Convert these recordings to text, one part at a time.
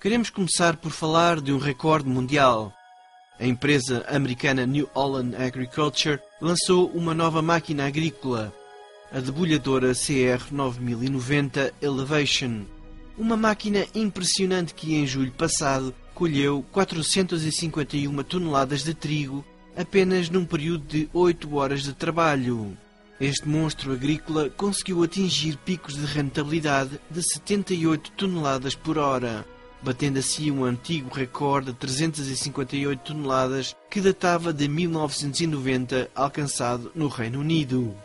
Queremos começar por falar de um recorde mundial. A empresa americana New Holland Agriculture lançou uma nova máquina agrícola, a debulhadora CR9090 Elevation. Uma máquina impressionante que em julho passado colheu 451 toneladas de trigo apenas num período de 8 horas de trabalho. Este monstro agrícola conseguiu atingir picos de rentabilidade de 78 toneladas por hora, batendo assim um antigo recorde de 358 toneladas que datava de 1990, alcançado no Reino Unido.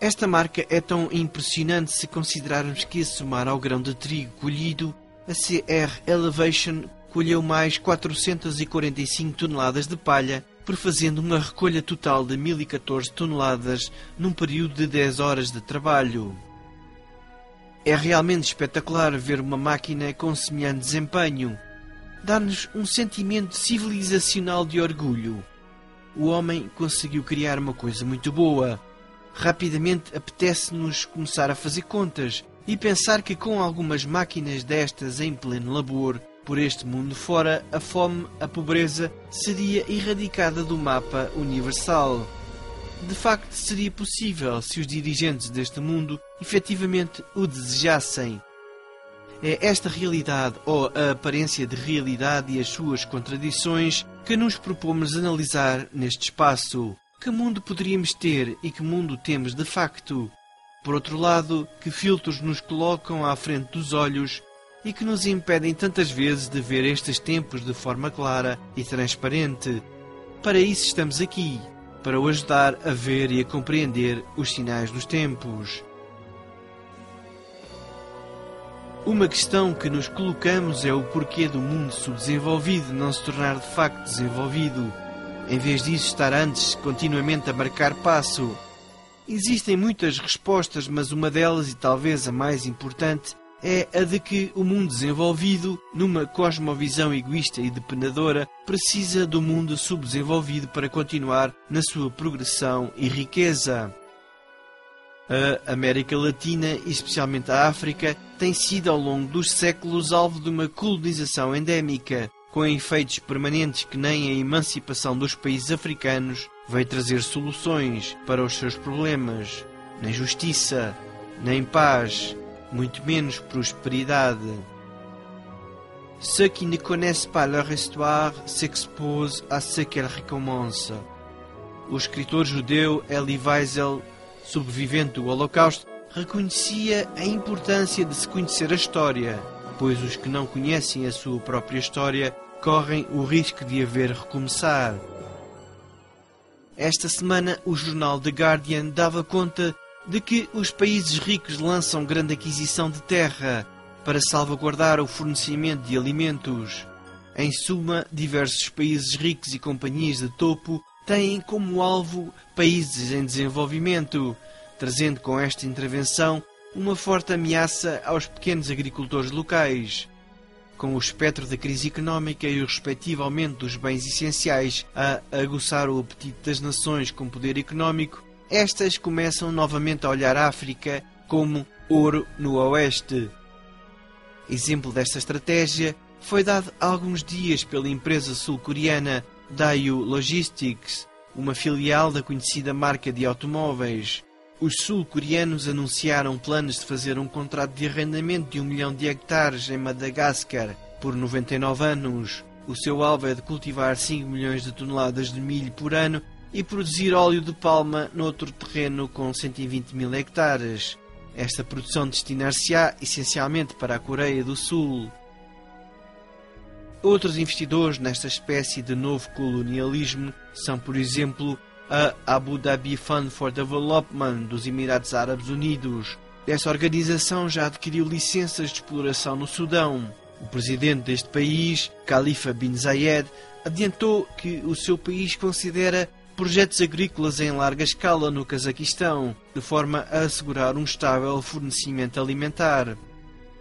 Esta marca é tão impressionante se considerarmos que, a somar ao grão de trigo colhido, a CR Elevation colheu mais 445 toneladas de palha, prefazendo uma recolha total de 1014 toneladas num período de 10 horas de trabalho. É realmente espetacular ver uma máquina com semelhante desempenho. Dá-nos um sentimento civilizacional de orgulho. O homem conseguiu criar uma coisa muito boa. Rapidamente apetece-nos começar a fazer contas e pensar que com algumas máquinas destas em pleno labor, por este mundo fora, a fome, a pobreza, seria erradicada do mapa universal. De facto, seria possível se os dirigentes deste mundo efetivamente o desejassem. É esta realidade, ou a aparência de realidade e as suas contradições, que nos propomos analisar neste espaço. Que mundo poderíamos ter e que mundo temos de facto? Por outro lado, que filtros nos colocam à frente dos olhos e que nos impedem tantas vezes de ver estes tempos de forma clara e transparente? Para isso estamos aqui, para o ajudar a ver e a compreender os sinais dos tempos. Uma questão que nos colocamos é o porquê do mundo subdesenvolvido não se tornar de facto desenvolvido, em vez disso estar antes continuamente a marcar passo. Existem muitas respostas, mas uma delas, e talvez a mais importante, é a de que o mundo desenvolvido, numa cosmovisão egoísta e depenadora, precisa do mundo subdesenvolvido para continuar na sua progressão e riqueza. A América Latina, e especialmente a África, tem sido ao longo dos séculos alvo de uma colonização endémica, com efeitos permanentes que nem a emancipação dos países africanos veio trazer soluções para os seus problemas, nem justiça, nem paz, muito menos prosperidade. Ceux qui ne connaissent pas leur histoire s'exposent à ce qu'elle recommence. O escritor judeu Elie Wiesel, sobrevivente do Holocausto, reconhecia a importância de se conhecer a história, pois os que não conhecem a sua própria história correm o risco de a ver recomeçar. Esta semana, o jornal The Guardian dava conta de que os países ricos lançam grande aquisição de terra para salvaguardar o fornecimento de alimentos. Em suma, diversos países ricos e companhias de topo têm como alvo países em desenvolvimento, trazendo com esta intervenção uma forte ameaça aos pequenos agricultores locais. Com o espectro da crise económica e o respectivo aumento dos bens essenciais a aguçar o apetite das nações com poder económico, estas começam novamente a olhar a África como ouro no oeste. Exemplo desta estratégia foi dado há alguns dias pela empresa sul-coreana Daewoo Logistics, uma filial da conhecida marca de automóveis. Os sul-coreanos anunciaram planos de fazer um contrato de arrendamento de 1 milhão de hectares em Madagascar por 99 anos. O seu alvo é de cultivar 5 milhões de toneladas de milho por ano e produzir óleo de palma noutro terreno com 120 mil hectares. Esta produção destinar-se-á essencialmente para a Coreia do Sul. Outros investidores nesta espécie de novo colonialismo são, por exemplo, a Abu Dhabi Fund for Development dos Emirados Árabes Unidos. Essa organização já adquiriu licenças de exploração no Sudão. O presidente deste país, Khalifa bin Zayed, adiantou que o seu país considera projetos agrícolas em larga escala no Cazaquistão, de forma a assegurar um estável fornecimento alimentar.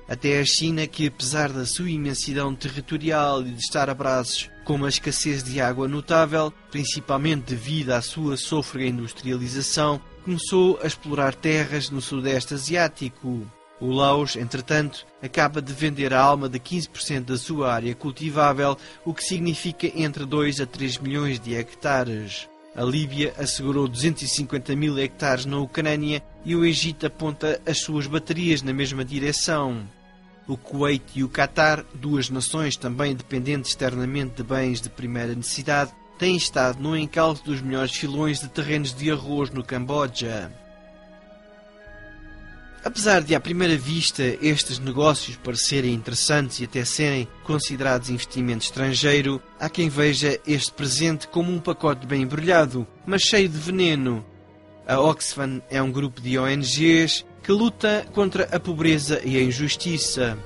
Até a China, que apesar da sua imensidão territorial e de estar a braços com uma escassez de água notável, principalmente devido à sua sôfrega industrialização, começou a explorar terras no Sudeste Asiático. O Laos, entretanto, acaba de vender a alma de 15% da sua área cultivável, o que significa entre 2 a 3 milhões de hectares. A Líbia assegurou 250 mil hectares na Ucrânia e o Egito aponta as suas baterias na mesma direção. O Kuwait e o Qatar, duas nações também dependentes externamente de bens de primeira necessidade, têm estado no encalço dos melhores filões de terrenos de arroz no Camboja. Apesar de, à primeira vista, estes negócios parecerem interessantes e até serem considerados investimento estrangeiro, há quem veja este presente como um pacote bem embrulhado, mas cheio de veneno. A Oxfam é um grupo de ONGs que luta contra a pobreza e a injustiça.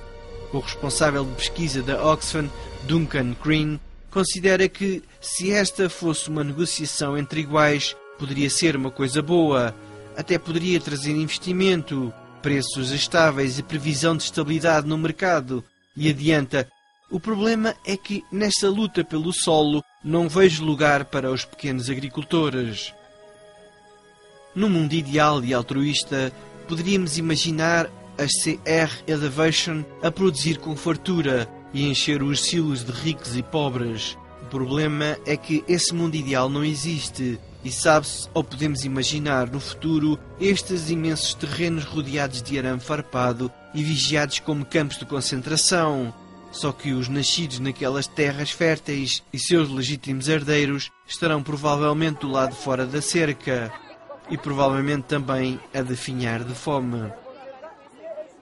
O responsável de pesquisa da Oxfam, Duncan Green, considera que, se esta fosse uma negociação entre iguais, poderia ser uma coisa boa, até poderia trazer investimento, preços estáveis e previsão de estabilidade no mercado. E adianta: o problema é que nesta luta pelo solo não vejo lugar para os pequenos agricultores. No mundo ideal e altruísta, poderíamos imaginar a CR Elevation a produzir com fartura e encher os silos de ricos e pobres. O problema é que esse mundo ideal não existe. E sabe-se, ou podemos imaginar no futuro, estes imensos terrenos rodeados de arame farpado e vigiados como campos de concentração. Só que os nascidos naquelas terras férteis e seus legítimos herdeiros estarão provavelmente do lado de fora da cerca e provavelmente também a definhar de fome.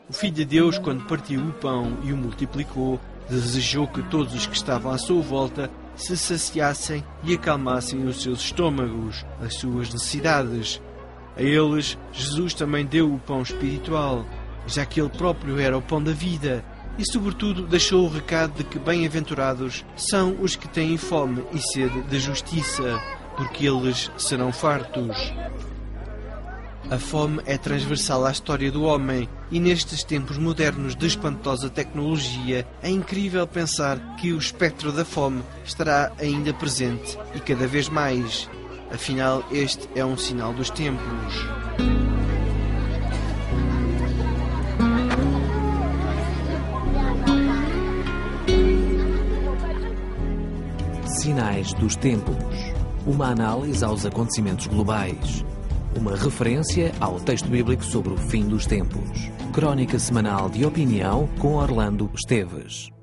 O Filho de Deus, quando partiu o pão e o multiplicou, desejou que todos os que estavam à sua volta se saciassem e acalmassem os seus estômagos, as suas necessidades. A eles, Jesus também deu o pão espiritual, já que Ele próprio era o pão da vida, e sobretudo deixou o recado de que bem-aventurados são os que têm fome e sede de justiça, porque eles serão fartos. A fome é transversal à história do homem e nestes tempos modernos de espantosa tecnologia é incrível pensar que o espectro da fome estará ainda presente e cada vez mais. Afinal, este é um sinal dos tempos. Sinais dos tempos. Uma análise aos acontecimentos globais. Uma referência ao texto bíblico sobre o fim dos tempos. Crónica semanal de opinião com Orlando Esteves.